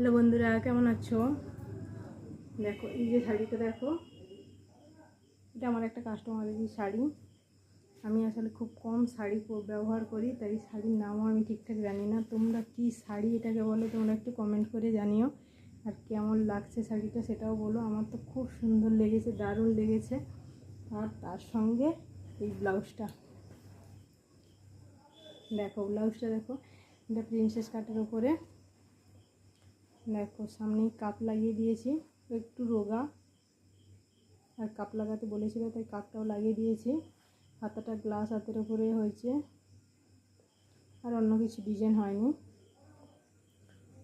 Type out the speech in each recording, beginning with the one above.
Hello বন্ধুরা, কেমন আছো? দেখো এই যে শাড়িটা দেখো, এটা আমার একটা কাস্টমারেরই শাড়ি। আমি আসলে খুব কম শাড়ি ব্যবহার করি, তাই শাড়ির নামও আমি ঠিকঠাক জানি না। তোমরা কি শাড়ি এটাকে বলো, তোমরা একটু কমেন্ট করে জানিও। আর কেমন লাগছে শাড়িটা সেটাও বলো। আমার তো খুব সুন্দর লেগেছে, দারুণ লেগেছে। আর তার সঙ্গে এই ব্লাউজটা দেখো, এটা প্রিন্সেস কাটের উপরে। দেখো সামনেই কাপ লাগিয়ে দিয়েছি, একটু রোগা, আর কাপ লাগাতে বলেছিল তাই কাপটাও লাগিয়ে দিয়েছি। হাতাটা গ্লাস হাতের উপরে হয়েছে, আর অন্য কিছু ডিজাইন হয়নি।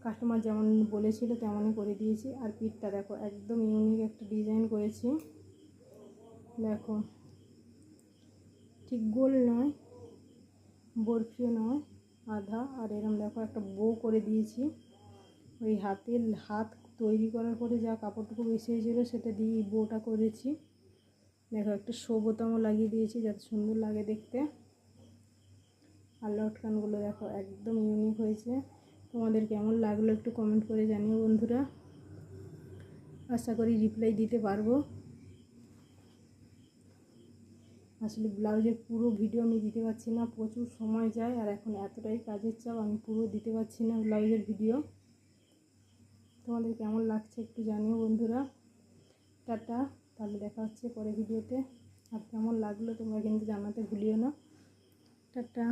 কাস্টমার যেমন বলেছিল তেমনই করে দিয়েছি। আর পিঠটা দেখো, একদম ইউনিক একটা ডিজাইন করেছি। দেখো ঠিক গোল নয়, বরফিও নয়, আধা। আর এরকম দেখো একটা বো করে দিয়েছি। ওই হাত তৈরি করার পরে যা কাপড়টুকু বেশি হয়েছিল সেটা দিয়ে এই বোটা করেছি। দেখো একটা শো বোতামও লাগিয়ে দিয়েছি যাতে সুন্দর লাগে দেখতে। আর লটকানগুলো দেখো একদম ইউনিক হয়েছে। তোমাদের কেমন লাগলো একটু কমেন্ট করে জানিও বন্ধুরা। আশা করি রিপ্লাই দিতে পারবো। আসলে ব্লাউজের পুরো ভিডিও আমি দিতে পারছি না, প্রচুর সময় যায়। আর এখন এতটাই কাজের চাপ, আমি পুরো দিতে পারছি না ব্লাউজের ভিডিও। তোমাদের কেমন লাগছে একটু জানিও বন্ধুরা। টাটা, তাহলে দেখা হচ্ছে পরে ভিডিওতে। আর কেমন লাগলো তোমরা কিন্তু জানাতে ভুলিও না। টাটা।